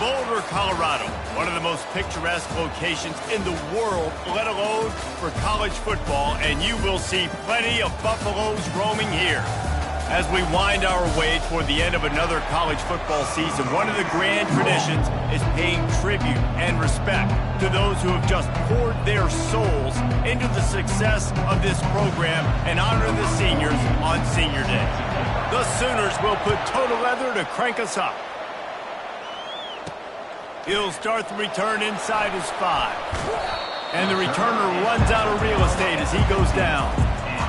Boulder, Colorado, one of the most picturesque locations in the world, let alone for college football, and you will see plenty of Buffaloes roaming here. As we wind our way toward the end of another college football season, one of the grand traditions is paying tribute and respect to those who have just poured their souls into the success of this program and honor the seniors on Senior Day. The Sooners will put total leather to crank us up. He'll start the return inside his 5. And the returner runs out of real estate as he goes down.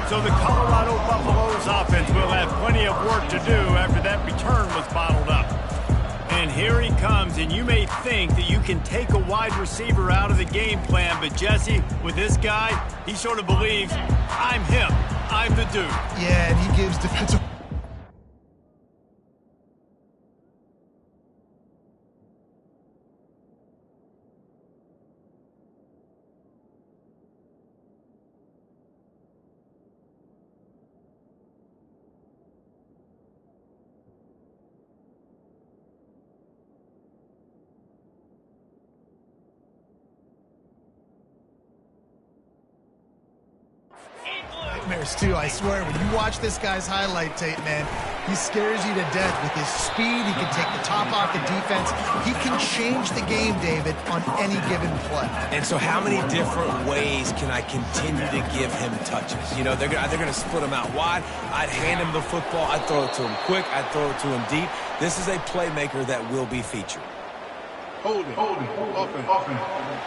So the Colorado Buffaloes offense will have plenty of work to do after that return was bottled up. And here he comes, and you may think that you can take a wide receiver out of the game plan, but Jesse, with this guy, he sort of believes, I'm him, I'm the dude. Yeah, and he gives defensive... nightmares too, I swear. When you watch this guy's highlight tape, man, he scares you to death with his speed. He can take the top off the defense. He can change the game, David, on any given play. And so how many different ways can I continue to give him touches? You know, they're going to split him out wide. I'd hand him the football. I'd throw it to him quick. I'd throw it to him deep. This is a playmaker that will be featured. Holding, offense.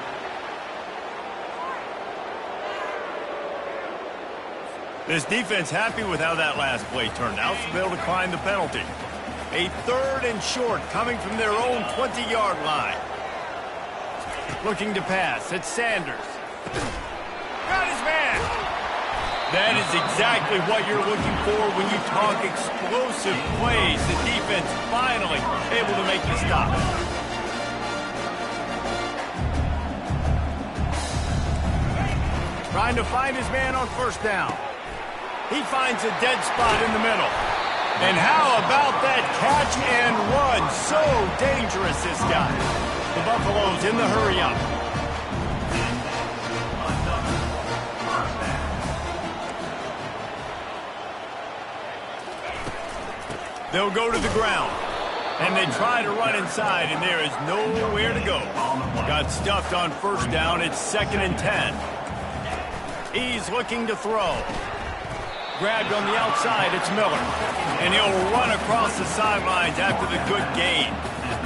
This defense happy with how that last play turned out, so they'll decline the penalty. A 3rd and short coming from their own 20-yard line. Looking to pass, it's Sanders. Got his man! That is exactly what you're looking for when you talk explosive plays. The defense finally able to make the stop. Trying to find his man on 1st down. He finds a dead spot in the middle. And how about that catch and run? So dangerous, this guy. The Buffaloes in the hurry up. They'll go to the ground. And they try to run inside, and there is nowhere to go. Got stuffed on 1st down. It's 2nd and 10. He's looking to throw. Grabbed on the outside, it's Miller. And he'll run across the sidelines after the good gain.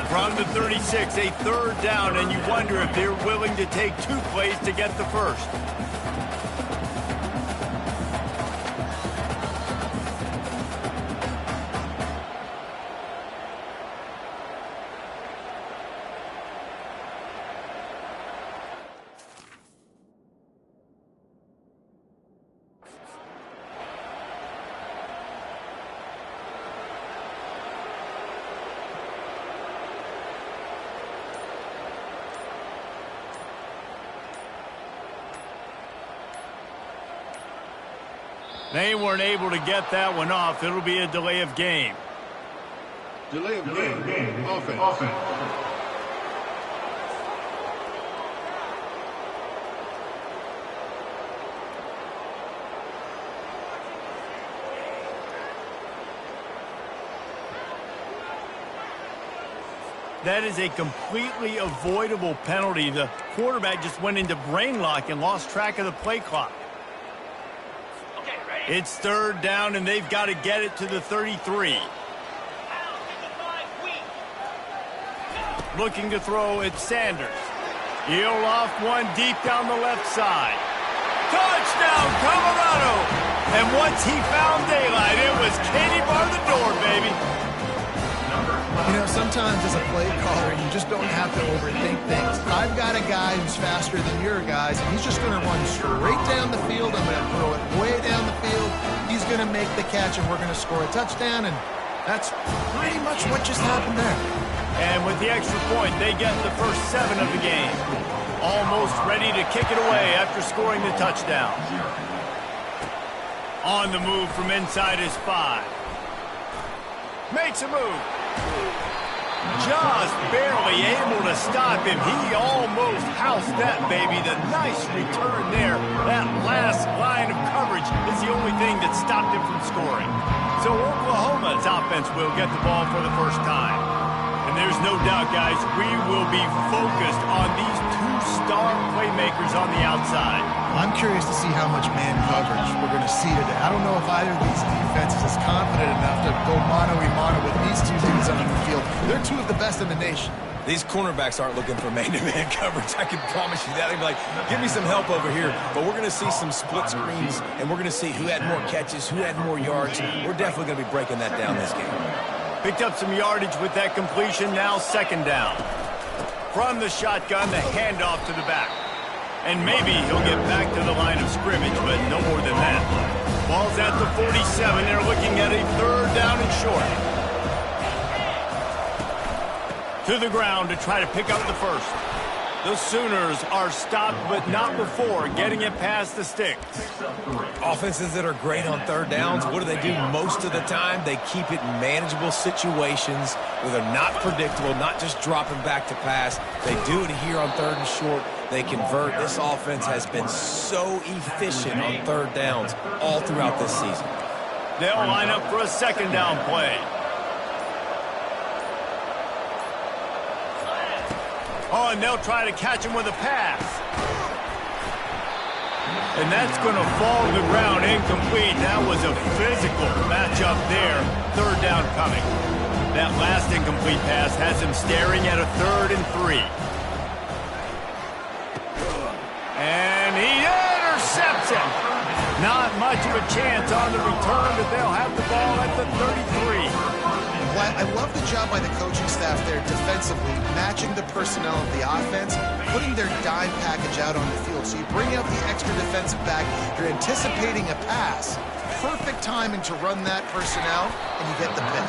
From the 36, a 3rd down, and you wonder if they're willing to take 2 plays to get the 1st. They weren't able to get that one off. It'll be a delay of game. Delay of game. Offense. That is a completely avoidable penalty. The quarterback just went into brain lock and lost track of the play clock. It's 3rd down, and they've got to get it to the 33. Looking to throw, it's Sanders. He'll off one deep down the left side. Touchdown, Colorado! And once he found daylight, it was Katie bar the door, baby. You know, sometimes as a play caller, you just don't have to overthink things. I've got a guy who's faster than your guys, and he's just going to run straight down the field. I'm going to throw it way down the field. He's going to make the catch, and we're going to score a touchdown, and that's pretty much what just happened there. And with the extra point, they get the first 7 of the game. Almost ready to kick it away after scoring the touchdown. On the move from inside his 5. Makes a move. Just barely able to stop him. He almost housed that baby. The nice return there. That last line of coverage is the only thing that stopped him from scoring. So Oklahoma's offense will get the ball for the first time. And there's no doubt, guys, we will be focused on these two-star playmakers on the outside. I'm curious to see how much man coverage we're going to see today. I don't know if either of these defenses is confident enough to go mano-a-mano with these two dudes on the field. They're two of the best in the nation. These cornerbacks aren't looking for man-to-man coverage. I can promise you that. They'd be like, give me some help over here. But we're going to see some split screens, and we're going to see who had more catches, who had more yards. We're definitely going to be breaking that down this game. Picked up some yardage with that completion. Now second down. From the shotgun, the handoff to the back. And maybe he'll get back to the line of scrimmage, but no more than that. Ball's at the 47. They're looking at a third down and short. To the ground to try to pick up the first. The Sooners are stopped, but not before getting it past the sticks. Offenses that are great on third downs, what do? Most of the time, they keep it in manageable situations where they're not predictable, not just dropping back to pass. They do it here on third and short. They convert. This offense has been so efficient on third downs all throughout this season. They'll line up for a second down play. Oh, and they'll try to catch him with a pass. And that's going to fall to the ground incomplete. That was a physical matchup there. Third down coming. That last incomplete pass has him staring at a 3rd and 3. And he intercepts it. Not much of a chance on the return, but they'll have the ball at the 33. Well, I love the job by the coaching staff there defensively, matching the personnel of the offense, putting their dime package out on the field. So you bring out the extra defensive back, you're anticipating a pass. Perfect timing to run that personnel, and you get the pick.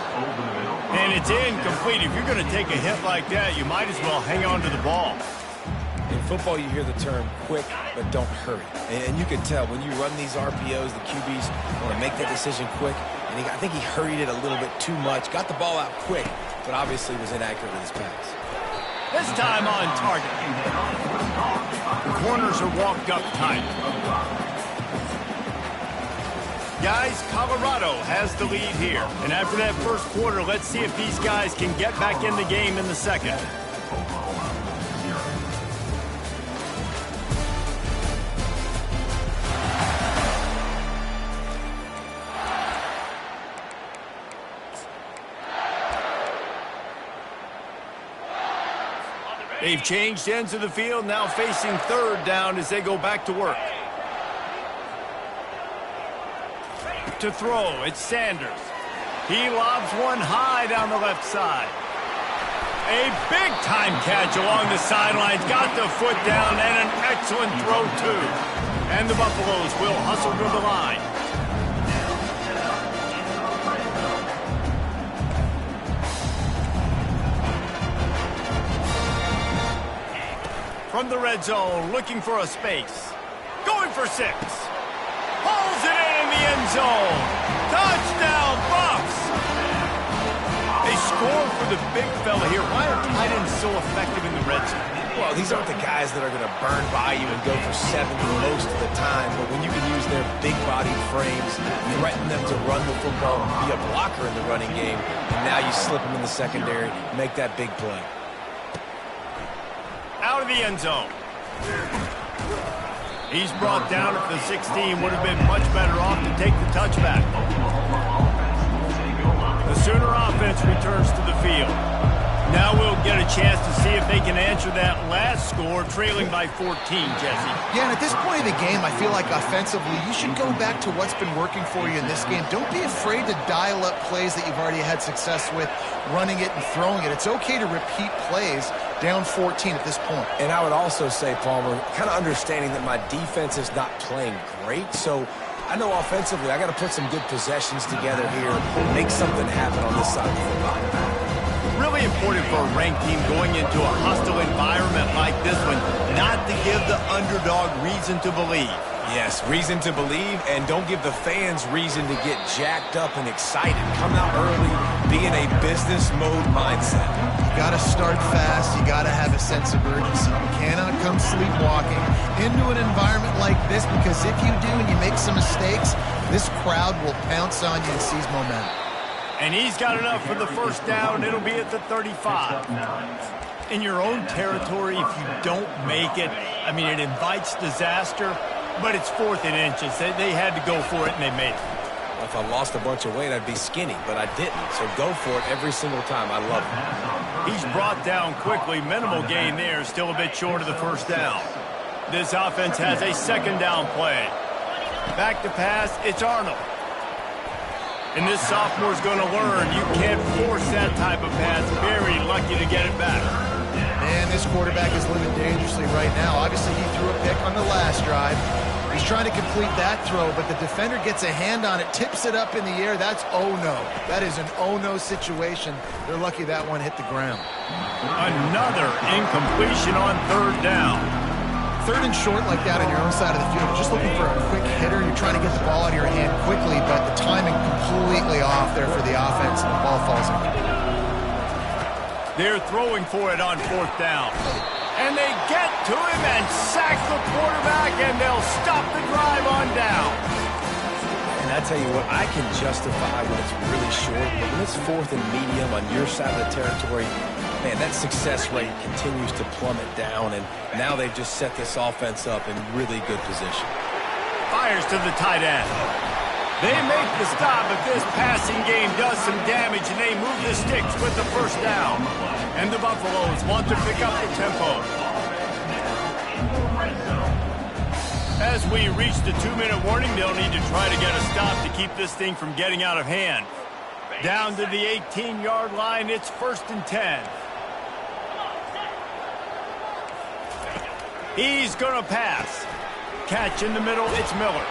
And it's incomplete. If you're going to take a hit like that, you might as well hang on to the ball. In football, you hear the term quick, but don't hurry. And you can tell when you run these RPOs, the QBs want to make that decision quick. And I think he hurried it a little bit too much. Got the ball out quick, but obviously was inaccurate with his pass. This time on target. The corners are walked up tight. Guys, Colorado has the lead here. And after that first quarter, let's see if these guys can get back in the game in the second. They've changed ends of the field, now facing third down as they go back to work. To throw, it's Sanders. He lobs one high down the left side. A big-time catch along the sidelines, got the foot down, and an excellent throw, too. And the Buffaloes will hustle to the line. From the red zone, looking for a space. Going for 6. Pulls it in the end zone. Touchdown, Buffs! They score for the big fella here. Why are tight ends so effective in the red zone? Well, these aren't the guys that are going to burn by you and go for 7 most of the time, but when you can use their big-bodied frames, threaten them to run the football, be a blocker in the running game, and now you slip them in the secondary, make that big play. Out of the end zone. He's brought down at the 16. Would have been much better off to take the touchback. The Sooner offense returns to the field. Now we'll get a chance to see if they can answer that last score, trailing by 14, Jesse. Yeah, and at this point of the game, I feel like offensively, you should go back to what's been working for you in this game. Don't be afraid to dial up plays that you've already had success with, running it and throwing it. It's okay to repeat plays down 14 at this point. And I would also say, Palmer, kind of understanding that my defense is not playing great, so I know offensively I got to put some good possessions together here, make something happen on this side of the football. Really important for a ranked team going into a hostile environment like this one, not to give the underdog reason to believe. Yes, reason to believe, and don't give the fans reason to get jacked up and excited. Come out early, be in a business mode mindset. You got to start fast. You got to have a sense of urgency. You cannot come sleepwalking into an environment like this, because if you do and you make some mistakes, this crowd will pounce on you and seize momentum. And he's got enough for the first down. It'll be at the 35. In your own territory, if you don't make it, I mean, it invites disaster, but it's 4th and inches. They had to go for it, and they made it. If I lost a bunch of weight, I'd be skinny, but I didn't. So go for it every single time. I love it. He's brought down quickly. Minimal gain there. Still a bit short of the first down. This offense has a second down play. Back to pass. It's Arnold. And this sophomore's going to learn you can't force that type of pass. Very lucky to get it back. Man, this quarterback is living dangerously right now. Obviously, he threw a pick on the last drive. He's trying to complete that throw, but the defender gets a hand on it, tips it up in the air. That's oh-no. That is an oh-no situation. They're lucky that one hit the ground. Another incompletion on 3rd down. 3rd and short like that on your own side of the field. You're just looking for a quick hitter. You're trying to get the ball out of your hand quickly, but the timing completely off there for the offense, and the ball falls in. They're throwing for it on 4th down. And they get to him and sack the quarterback, and they'll stop the drive on down. And I tell you what, I can justify when it's really short, but when it's 4th and medium on your side of the territory, man, that success rate continues to plummet down, and now they've just set this offense up in really good position. Fires to the tight end. They make the stop, but this passing game does some damage, and they move the sticks with the first down. And the Buffaloes want to pick up the tempo. As we reach the 2-minute warning, they'll need to try to get a stop to keep this thing from getting out of hand. Down to the 18-yard line, it's 1st and 10. He's going to pass. Catch in the middle, it's Miller.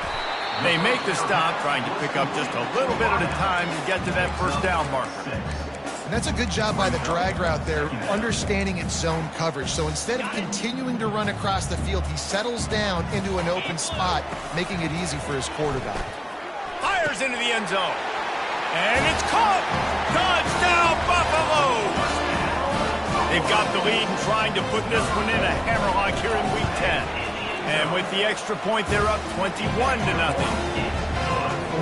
They make the stop, trying to pick up just a little bit at a time to get to that first down marker. And that's a good job by the drag route there, understanding its zone coverage. So instead of continuing to run across the field, he settles down into an open spot, making it easy for his quarterback. Fires into the end zone. And it's caught. Touchdown, Buffaloes! They've got the lead and trying to put this one in a hammerlock here in Week 10. And with the extra point, they're up 21-0.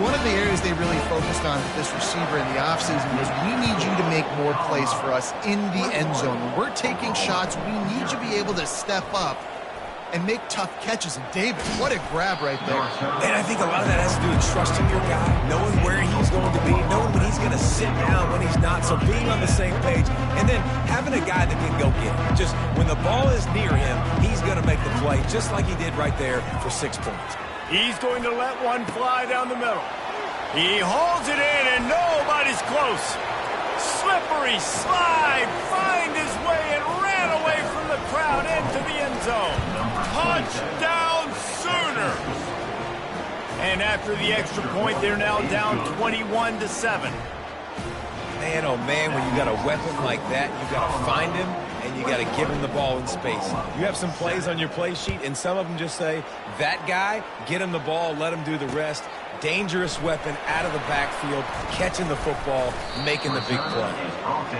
One of the areas they really focused on with this receiver in the offseason was, we need you to make more plays for us in the end zone. When we're taking shots, we need you to be able to step up and make tough catches. And David, what a grab right there. And I think a lot of that has to do with trusting your guy, knowing where he's going to be, knowing when he's going to sit down, when he's not, so being on the same page, and then having a guy that can go get it. Just when the ball is near him, he's going to make the play, just like he did right there for 6 points. He's going to let one fly down the middle. He holds it in, and nobody's close. Slippery slide, find his way, and ran away from the crowd into the end zone. Touchdown Sooners! And after the extra point, they're now down 21-7. Man, oh man, when you got a weapon like that, you got to find him, and you got to give him the ball in space. You have some plays on your play sheet, and some of them just say, that guy, get him the ball, let him do the rest. Dangerous weapon out of the backfield, catching the football, making the big play.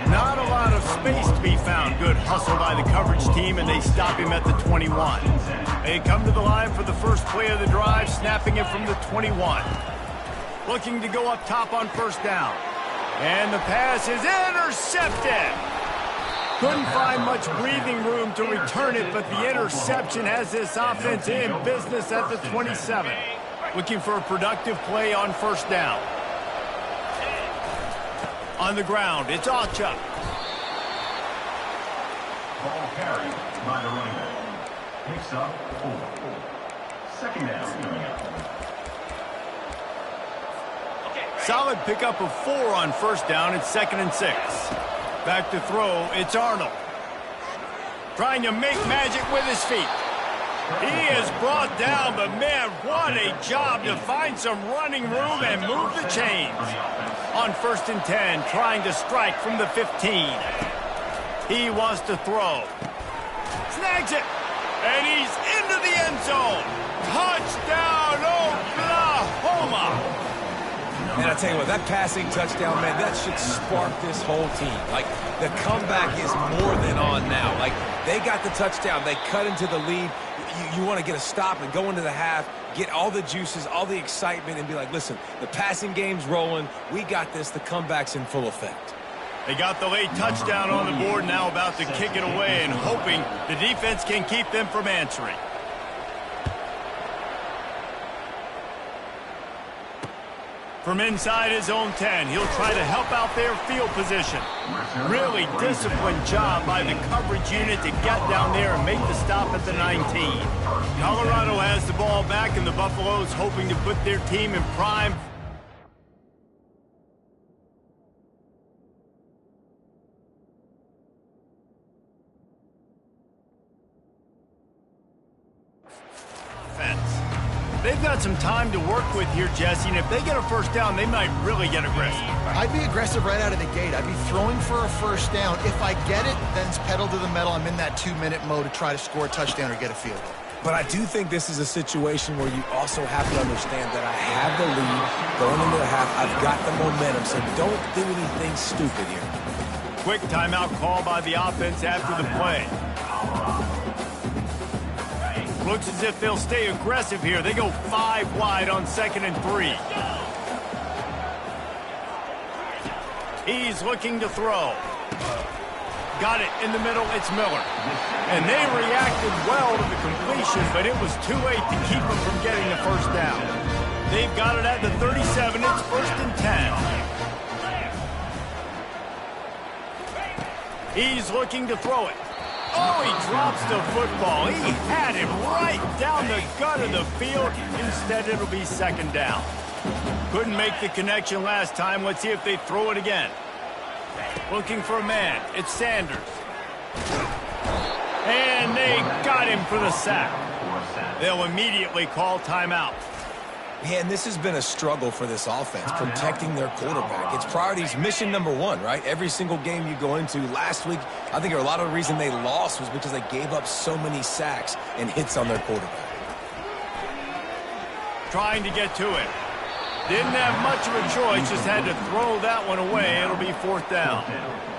Not a lot of space to be found. Good hustle by the coverage team, and they stop him at the 21. They come to the line for the first play of the drive, snapping it from the 21. Looking to go up top on first down. And the pass is intercepted. Couldn't find much breathing room to return it, but the interception has this offense in business at the 27. Looking for a productive play on first down. On the ground, it's Ocha. Ball carried by the running back. Picks up 4. Second down. Solid pickup of 4 on first down. It's 2nd and 6. Back to throw, it's Arnold. Trying to make magic with his feet. He is brought down, but man, what a job to find some running room and move the chains. On 1st and 10, trying to strike from the 15. He wants to throw. Snags it, and he's into the end zone. Touchdown, Oklahoma! And I tell you what, that passing touchdown, man, that should spark this whole team. Like, the comeback is more than on now. Like, they got the touchdown. They cut into the lead. You want to get a stop and go into the half, get all the juices, all the excitement, and be like, listen, the passing game's rolling. We got this. The comeback's in full effect. They got the late touchdown on the board, now about to kick it away and hoping the defense can keep them from answering. From inside his own 10, he'll try to help out their field position. Really disciplined job by the coverage unit to get down there and make the stop at the 19. Colorado has the ball back, and the Buffaloes hoping to put their team in prime. They've got some time to work with here, Jesse, and if they get a first down, they might really get aggressive. I'd be aggressive right out of the gate. I'd be throwing for a first down. If I get it, then it's pedal to the metal. I'm in that 2-minute mode to try to score a touchdown or get a field goal. But I do think this is a situation where you also have to understand that I have the lead going into the half. I've got the momentum, so don't do anything stupid here. Quick timeout call by the offense after the play. Looks as if they'll stay aggressive here. They go 5 wide on 2nd and 3. He's looking to throw. Got it in the middle. It's Miller. And they reacted well to the completion, but it was too late to keep them from getting the first down. They've got it at the 37. It's 1st and 10. He's looking to throw it. Oh, he drops the football. He had him right down the gut of the field. Instead, it'll be 2nd down. Couldn't make the connection last time. Let's see if they throw it again. Looking for a man. It's Sanders. And they got him for the sack. They'll immediately call timeout. Yeah, and this has been a struggle for this offense, protecting their quarterback. It's priorities, mission number 1, right? Every single game you go into. Last week, I think a lot of the reason they lost was because they gave up so many sacks and hits on their quarterback. Trying to get to it. Didn't have much of a choice, just had to throw that one away. It'll be 4th down.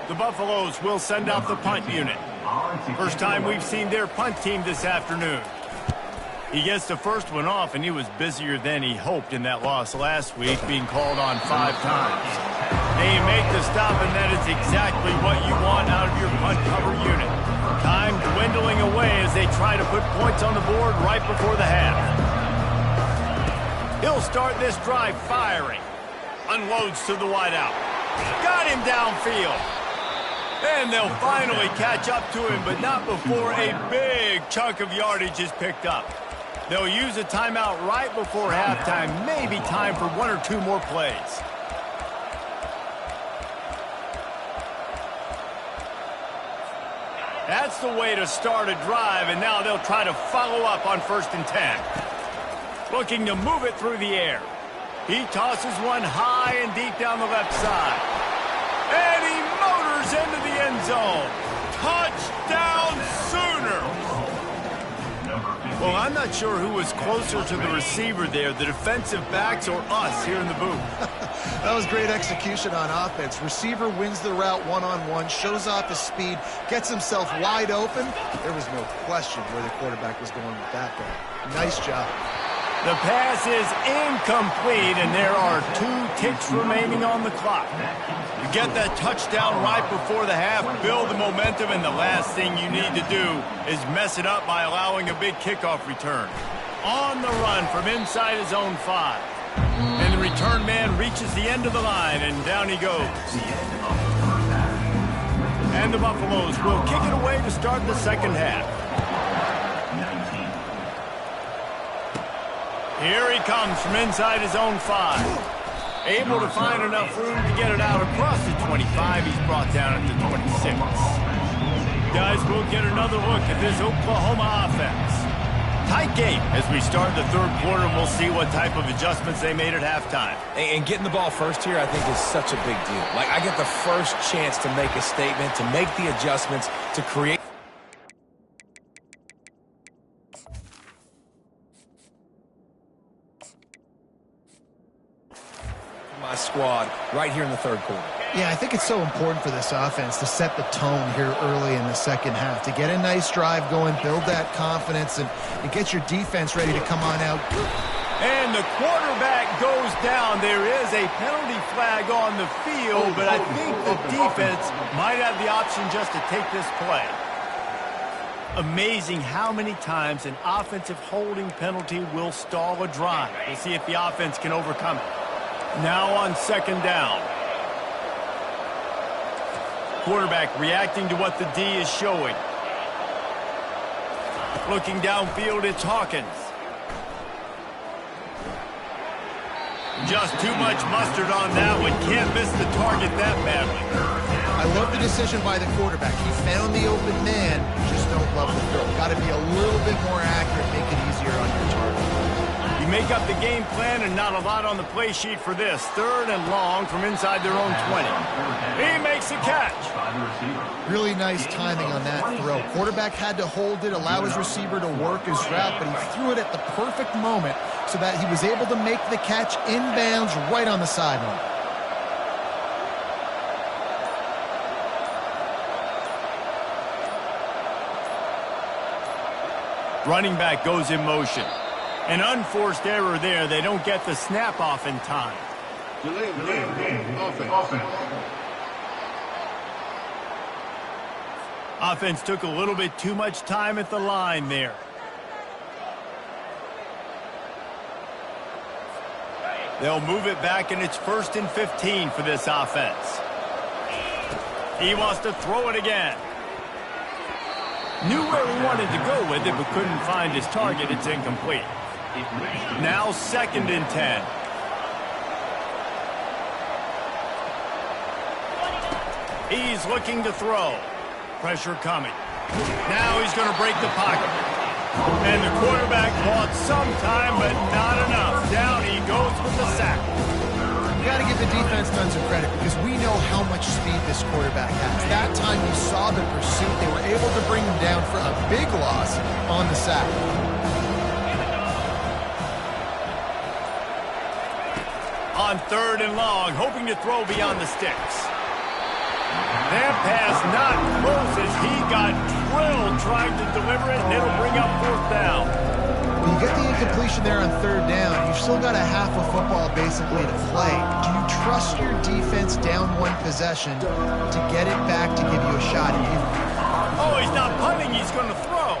The Buffaloes will send out the punt unit. First time we've seen their punt team this afternoon. He gets the first one off, and he was busier than he hoped in that loss last week, being called on 5 times. They make the stop, and that is exactly what you want out of your punt cover unit. Time dwindling away as they try to put points on the board right before the half. He'll start this drive firing. Unloads to the wideout. Got him downfield. And they'll finally catch up to him, but not before a big chunk of yardage is picked up. They'll use a timeout right before halftime, maybe time for 1 or 2 more plays. That's the way to start a drive, and now they'll try to follow up on 1st and 10. Looking to move it through the air. He tosses one high and deep down the left side. And he motors into the end zone. Touchdown Sooners! Well, I'm not sure who was closer to the receiver there, the defensive backs or us here in the booth. That was great execution on offense. Receiver wins the route one-on-one, shows off his speed, gets himself wide open. There was no question where the quarterback was going with that ball. Nice job. The pass is incomplete, and there are 2 ticks remaining on the clock. You get that touchdown right before the half, build the momentum, and the last thing you need to do is mess it up by allowing a big kickoff return. On the run from inside his own 5. And the return man reaches the end of the line, and down he goes. And the Buffaloes will kick it away to start the 2nd half. Here he comes from inside his own 5. Able to find enough room to get it out across the 25. He's brought down at the 26. Guys, we'll get another look at this Oklahoma offense. Tight game as we start the 3rd quarter. We'll see what type of adjustments they made at halftime. And getting the ball first here, I think, is such a big deal. Like, I get the first chance to make a statement, to make the adjustments, to create. squad right here in the third quarter. Yeah, I think it's so important for this offense to set the tone here early in the second half, to get a nice drive going, build that confidence, and get your defense ready to come on out. And the quarterback goes down. There is a penalty flag on the field, but I think the defense might have the option just to take this play. Amazing how many times an offensive holding penalty will stall a drive. We'll see if the offense can overcome it. Now on second down. Quarterback reacting to what the D is showing. Looking downfield, it's Hawkins. Just too much mustard on that one. Can't miss the target that badly. I love the decision by the quarterback. He found the open man. Just don't love the throw. Got to be a little bit more accurate, make it easier on your target. You make up the game plan and not a lot on the play sheet for this. Third and long from inside their own 20. He makes the catch. Really nice timing on that throw. Quarterback had to hold it, allow his receiver to work his route, but he threw it at the perfect moment so that he was able to make the catch inbounds right on the sideline. Running back goes in motion. An unforced error there. They don't get the snap off in time. Delay of game. Offense. Offense took a little bit too much time at the line there. They'll move it back, and it's 1st and 15 for this offense. He wants to throw it again. Knew where he wanted to go with it, but couldn't find his target. It's incomplete. Now 2nd and 10. He's looking to throw. Pressure coming. Now he's going to break the pocket. And the quarterback bought some time, but not enough. Down he goes with the sack. You got to give the defense tons of credit because we know how much speed this quarterback has. That time you saw the pursuit. They were able to bring him down for a big loss on the sack. On 3rd and long, hoping to throw beyond the sticks. That pass not close as he got drilled trying to deliver it, and it'll bring up 4th down. When you get the incompletion there on 3rd down, you've still got a half of football basically to play. Do you trust your defense down one possession to get it back to give you a shot? Oh, he's not punting, he's going to throw.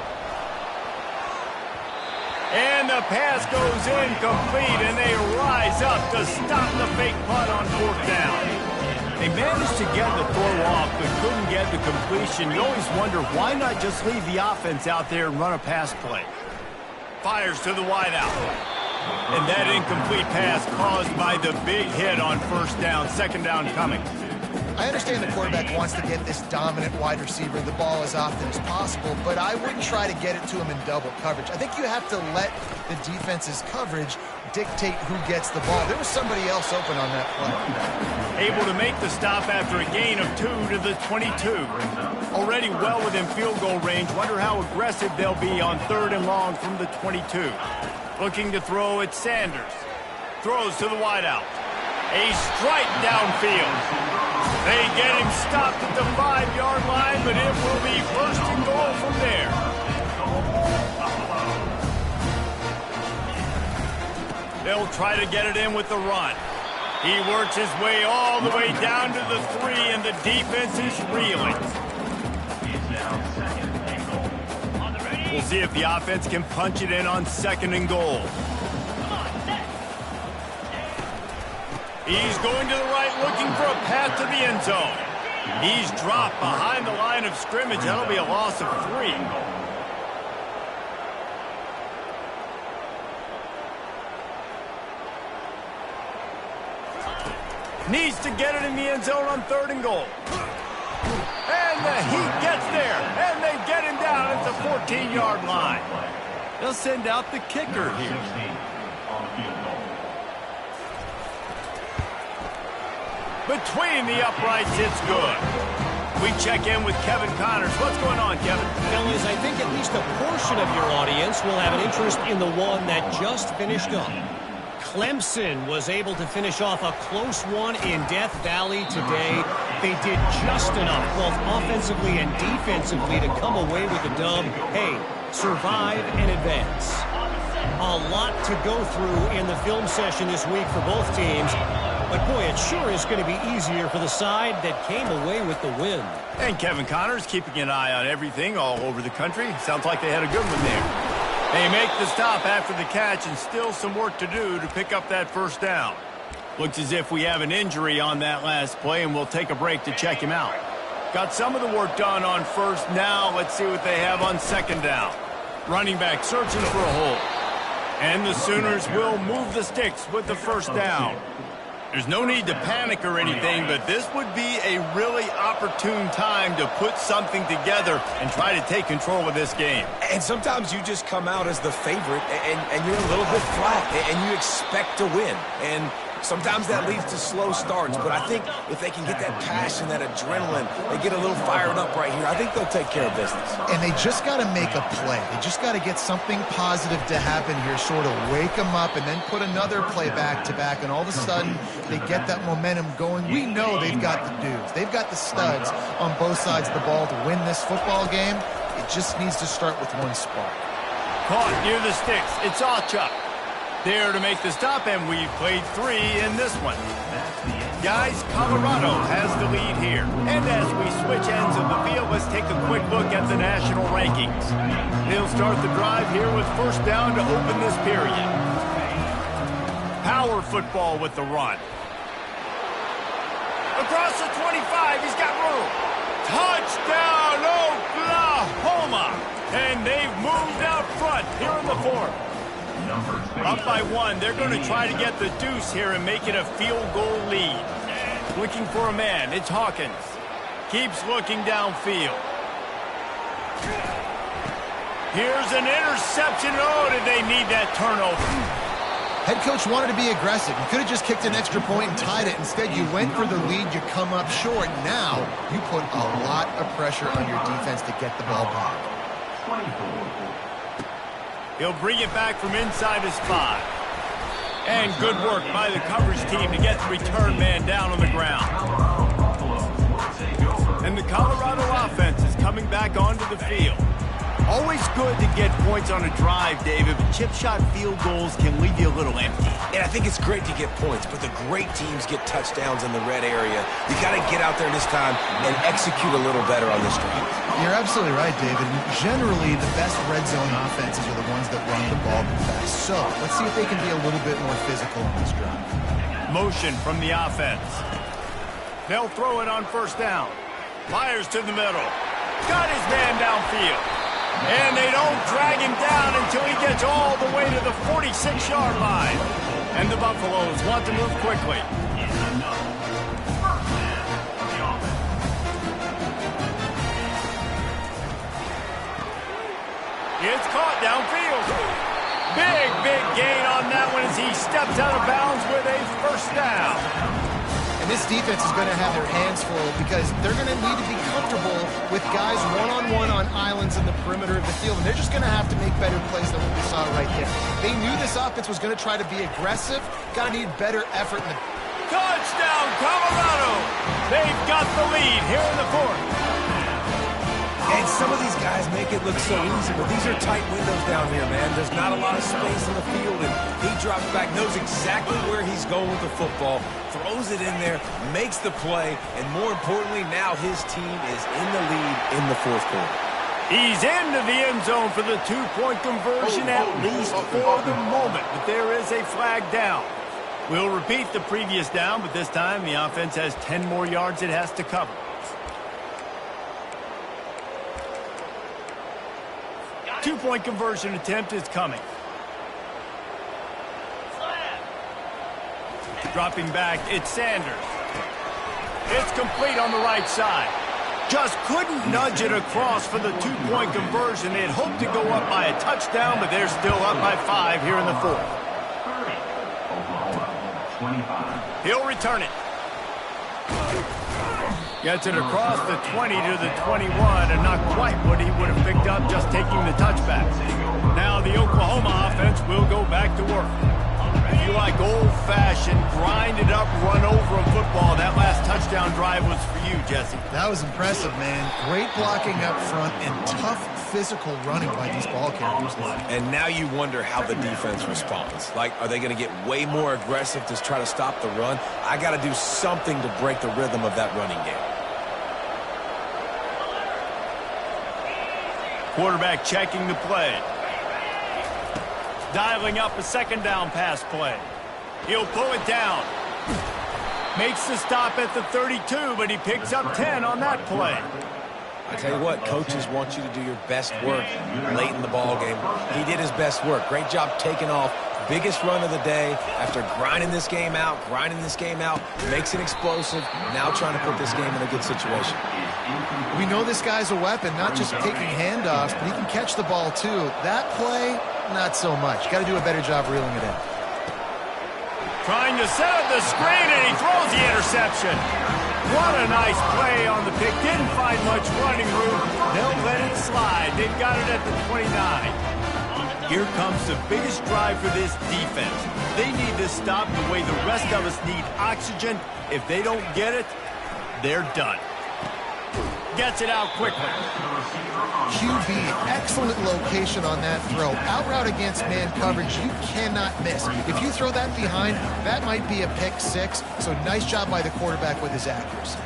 And the pass goes incomplete, and they rise up to stop the fake punt on 4th down. They managed to get the throw off, but couldn't get the completion. You always wonder, why not just leave the offense out there and run a pass play? Fires to the wideout. And that incomplete pass caused by the big hit on 1st down. 2nd down coming. I understand the quarterback wants to get this dominant wide receiver the ball as often as possible, but I wouldn't try to get it to him in double coverage. I think you have to let the defense's coverage dictate who gets the ball. There was somebody else open on that play. Able to make the stop after a gain of 2 to the 22. Already well within field goal range. Wonder how aggressive they'll be on 3rd and long from the 22. Looking to throw at Sanders. Throws to the wideout. A strike downfield. They get him stopped at the 5-yard line, but it will be 1st and goal from there. They'll try to get it in with the run. He works his way all the way down to the 3, and the defense is reeling. We'll see if the offense can punch it in on 2nd and goal. He's going to the right, looking for a path to the end zone. He's dropped behind the line of scrimmage. That'll be a loss of 3. Needs to get it in the end zone on 3rd and goal. And the Heat gets there, and they get him down at the 14-yard line. They'll send out the kicker here. Between the uprights, it's good. We check in with Kevin Connors. What's going on, Kevin? Fellas, I think at least a portion of your audience will have an interest in the one that just finished up. Clemson was able to finish off a close one in Death Valley today. They did just enough, both offensively and defensively, to come away with the dub. Hey, survive and advance. A lot to go through in the film session this week for both teams. But, boy, it sure is going to be easier for the side that came away with the win. And Kevin Connors keeping an eye on everything all over the country. Sounds like they had a good one there. They make the stop after the catch, and still some work to do to pick up that first down. Looks as if we have an injury on that last play, and we'll take a break to check him out. Got some of the work done on first. Now let's see what they have on second down. Running back searching for a hole. And the Sooners will move the sticks with the first down. There's no need to panic or anything, but this would be a really opportune time to put something together and try to take control of this game. And sometimes you just come out as the favorite, and you're a little bit flat, and you expect to win. And sometimes that leads to slow starts, but I think if they can get that passion, that adrenaline, they get a little fired up right here, I think they'll take care of business. And they just got to make a play. They just got to get something positive to happen here, sort of wake them up, and then put another play back-to-back, and all of a sudden they get that momentum going. We know they've got the dudes. They've got the studs on both sides of the ball to win this football game. It just needs to start with one spark. Caught near the sticks. It's Ocha. There to make the stop, and we've played 3 in this one. Guys, Colorado has the lead here. And as we switch ends of the field, let's take a quick look at the national rankings. They'll start the drive here with first down to open this period. Power football with the run. Across the 25, he's got room. Touchdown, Oklahoma! And they've moved out front here in the fourth. Up by 1, they're going to try to get the deuce here and make it a field goal lead. Looking for a man, it's Hawkins. Keeps looking downfield. Here's an interception. Oh, did they need that turnover? Head coach wanted to be aggressive. You could have just kicked an extra point and tied it. Instead, you went for the lead. You come up short. Now, you put a lot of pressure on your defense to get the ball back. 24. He'll bring it back from inside his 5. And good work by the coverage team to get the return man down on the ground. And the Colorado offense is coming back onto the field. Always good to get points on a drive, David, but chip shot field goals can leave you a little empty. And I think it's great to get points, but the great teams get touchdowns in the red area. You got to get out there this time and execute a little better on this drive. You're absolutely right, David. Generally, the best red zone offenses are the ones that run the ball the best. So let's see if they can be a little bit more physical on this drive. Motion from the offense. They'll throw it on first down. Myers to the middle. Got his man downfield. And they don't drag him down until he gets all the way to the 46-yard line. And the Buffaloes want to move quickly. It's caught downfield. Big gain on that one as he steps out of bounds with a first down. And this defense is going to have their hands full because they're going to need to be comfortable with guys one-on-one on islands in the perimeter of the field. And they're just going to have to make better plays than what we saw right there. They knew this offense was going to try to be aggressive. Got to need better effort in the... Touchdown, Colorado! They've got the lead here in the fourth. And some of these guys make it look so easy, but these are tight windows down here, man. There's not a lot of space in the field, and he drops back, knows exactly where he's going with the football, throws it in there, makes the play, and more importantly, now his team is in the lead in the fourth quarter. He's into the end zone for the two-point conversion, at least for the moment, but there is a flag down. We'll repeat the previous down, but this time the offense has 10 more yards it has to cover. Two-point conversion attempt is coming. Dropping back, it's Sanders. It's complete on the right side. Just couldn't nudge it across for the two-point conversion. They'd hoped to go up by a touchdown, but they're still up by 5 here in the fourth. Oklahoma, 25. He'll return it. Gets it across the 20 to the 21, and not quite what he would have picked up just taking the touchback. Now the Oklahoma offense will go back to work. If you like old-fashioned, grind-it-up, run-over of football, that last touchdown drive was for you, Jesse. That was impressive, man. Great blocking up front and tough physical running by these ball carriers. And now you wonder how the defense responds. Like, are they going to get way more aggressive to try to stop the run? I got to do something to break the rhythm of that running game. Quarterback checking the play. Dialing up a second down pass play. He'll pull it down. Makes the stop at the 32, but he picks up 10 on that play. I tell you what, coaches want you to do your best work late in the ball game. He did his best work. Great job taking off. Biggest run of the day after grinding this game out, makes it explosive, now trying to put this game in a good situation. We know this guy's a weapon, not just taking handoffs, but he can catch the ball too. That play, not so much. Got to do a better job reeling it in. Trying to set up the screen, and he throws the interception. What a nice play on the pick. Didn't find much running room. They'll let it slide. They've got it at the 29. Here comes the biggest drive for this defense. They need this stop the way the rest of us need oxygen. If they don't get it, they're done. Gets it out quickly. QB, excellent location on that throw. Out route against man coverage, you cannot miss. If you throw that behind, that might be a pick six. So nice job by the quarterback with his accuracy.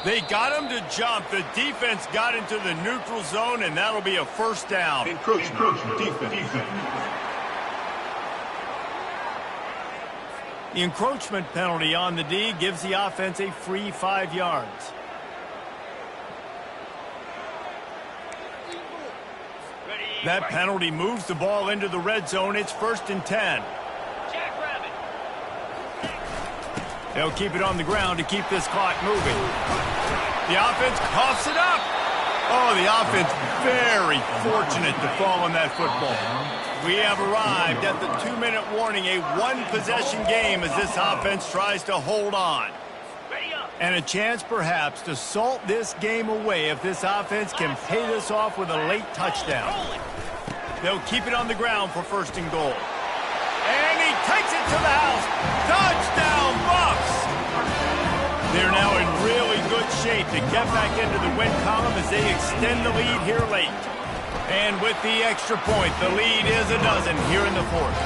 They got him to jump. The defense got into the neutral zone, and that'll be a first down. Encroachment. Defense. The encroachment penalty on the D gives the offense a free 5 yards. That penalty moves the ball into the red zone. It's 1st and 10. They'll keep it on the ground to keep this clock moving. The offense coughs it up. Oh, the offense very fortunate to fall on that football. We have arrived at the 2-minute warning, a one-possession game as this offense tries to hold on. And a chance perhaps to salt this game away if this offense can pay this off with a late touchdown. They'll keep it on the ground for 1st and goal. And he takes it to the house. Touchdown, Bucks! They're now in really good shape to get back into the win column as they extend the lead here late. And with the extra point, the lead is a dozen here in the 4th.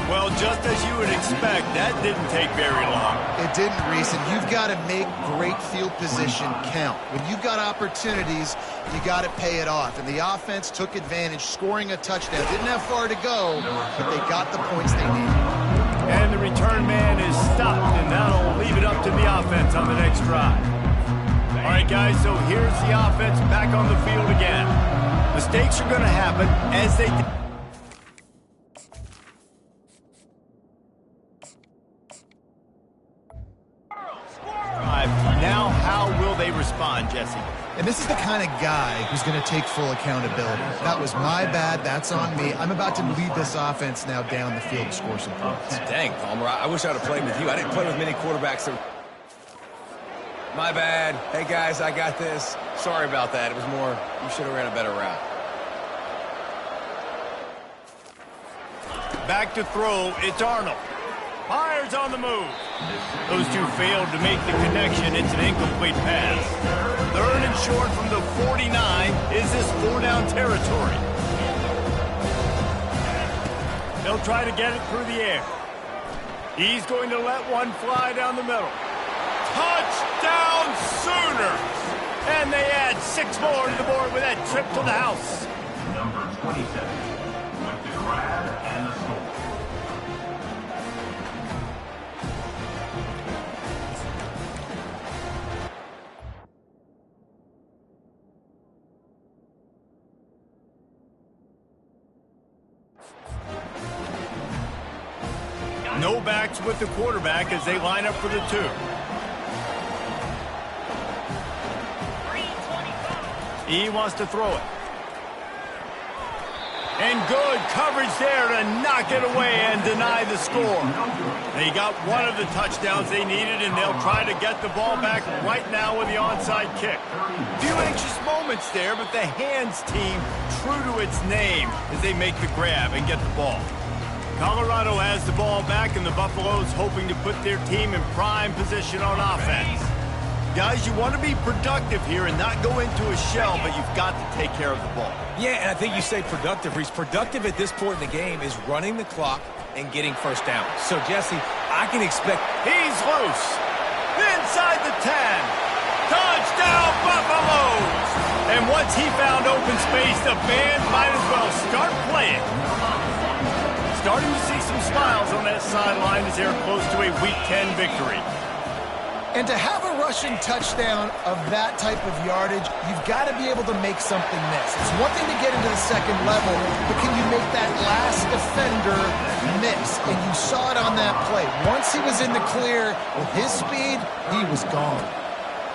Well, just as you would expect, that didn't take very long. It didn't, Reese, and you've got to make great field position count. When you've got opportunities, you got to pay it off. And the offense took advantage, scoring a touchdown. Didn't have far to go, but they got the points they needed. And the return man is stopped, and that'll leave it up to the offense on the next drive. All right, guys, so here's the offense back on the field again. Mistakes are going to happen as they... Now, how will they respond, Jesse? And this is the kind of guy who's going to take full accountability. That was my bad. That's on me. I'm about to lead this offense now down the field to score some points. Dang, Palmer, I wish I would have played with you. I didn't play with many quarterbacks. My bad. Hey, guys, I got this. Sorry about that. It was more, you should have ran a better route. Back to throw, it's Arnold. Fires on the move. Those two failed to make the connection. It's an incomplete pass. 3rd and short from the 49. Is this 4-down territory? They'll try to get it through the air. He's going to let one fly down the middle. Touchdown Sooners! And they add 6 more to the board with that trip to the house. Number 27 with the grab and the score. No backs with the quarterback as they line up for the 2. He wants to throw it. And good coverage there to knock it away and deny the score. They got one of the touchdowns they needed, and they'll try to get the ball back right now with the onside kick. A few anxious moments there, but the hands team true to its name as they make the grab and get the ball. Colorado has the ball back, and the Buffaloes hoping to put their team in prime position on offense. Guys, you want to be productive here and not go into a shell, but you've got to take care of the ball. Yeah, and I think you say productive, Reese. Productive at this point in the game is running the clock and getting first down. So, Jesse, I can expect... He's loose. Inside the 10. Touchdown, Buffaloes! And once he found open space, the band might as well start playing. Starting to see some smiles on that sideline as they're close to a Week 10 victory. And to have a rushing touchdown of that type of yardage, you've got to be able to make something miss. It's one thing to get into the second level, but can you make that last defender miss? And you saw it on that play. Once he was in the clear with his speed, he was gone.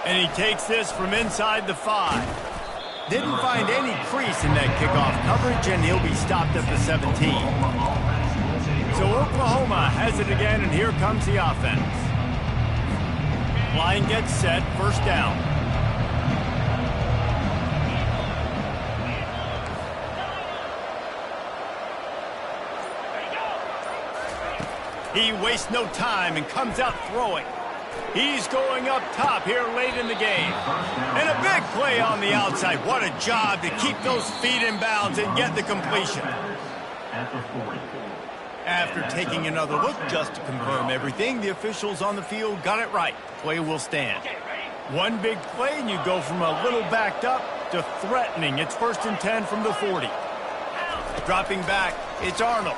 And he takes this from inside the 5. Didn't find any crease in that kickoff coverage, and he'll be stopped at the 17. So Oklahoma has it again, and here comes the offense. Line gets set, first down. He wastes no time and comes out throwing. He's going up top here late in the game. And a big play on the outside. What a job to keep those feet in bounds and get the completion. After taking another look just to confirm everything, the officials on the field got it right. Play will stand. One big play, and you go from a little backed up to threatening. It's 1st and 10 from the 40. Dropping back, it's Arnold.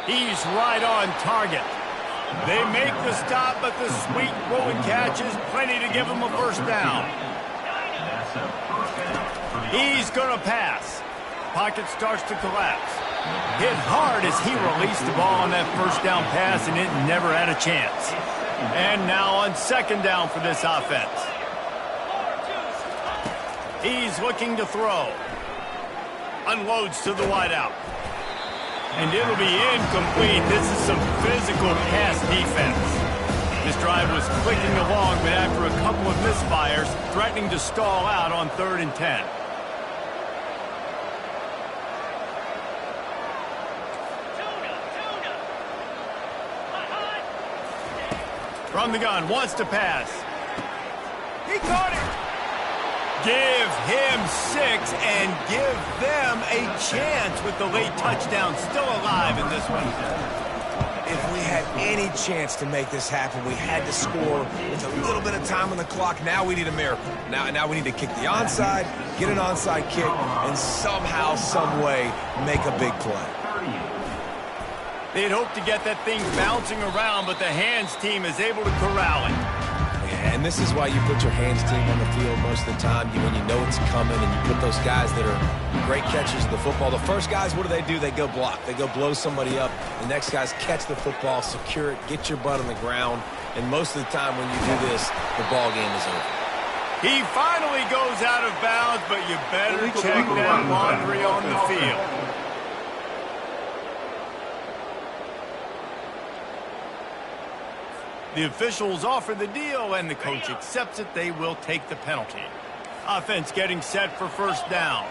He's right on target. They make the stop, but the sweet rolling catch is plenty to give him a first down. He's going to pass. Pocket starts to collapse. Hit hard as he released the ball on that first down pass, and it never had a chance. And now on second down for this offense. He's looking to throw. Unloads to the wideout. And it'll be incomplete. This is some physical pass defense. This drive was clicking along, but after a couple of misfires, threatening to stall out on 3rd and 10. From the gun, wants to pass. He caught it. Give him 6 and give them a chance with the late touchdown still alive in this one. If we had any chance to make this happen, we had to score with a little bit of time on the clock. Now we need a miracle. Now we need to kick the onside, get an onside kick, and somehow, some way, make a big play. They'd hoped to get that thing bouncing around, but the hands team is able to corral it. Yeah, and this is why you put your hands team on the field most of the time when you know it's coming, and you put those guys that are great catchers of the football. The first guys, what do? They go block. They go blow somebody up. The next guys catch the football, secure it, get your butt on the ground, and most of the time when you do this, the ball game is over. He finally goes out of bounds, but you better check that laundry on the field. The officials offer the deal, and the coach accepts it. They will take the penalty. Offense getting set for first down.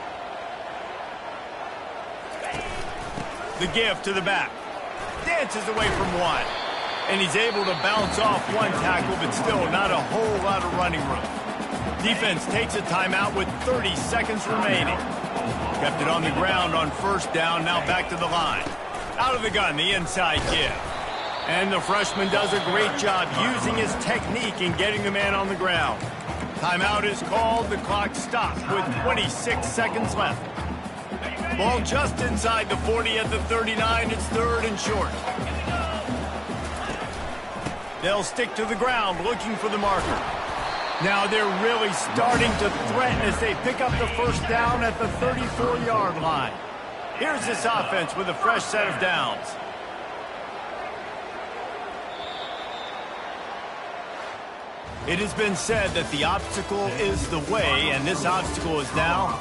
The give to the back. Dances away from one. And he's able to bounce off one tackle, but still not a whole lot of running room. Defense takes a timeout with 30 seconds remaining. Kept it on the ground on first down, now back to the line. Out of the gun, the inside give. And the freshman does a great job using his technique in getting the man on the ground. Timeout is called. The clock stops with 26 seconds left. Ball just inside the 40 at the 39. It's 3rd and short. They'll stick to the ground looking for the marker. Now they're really starting to threaten as they pick up the first down at the 34-yard line. Here's this offense with a fresh set of downs. It has been said that the obstacle is the way, and this obstacle is now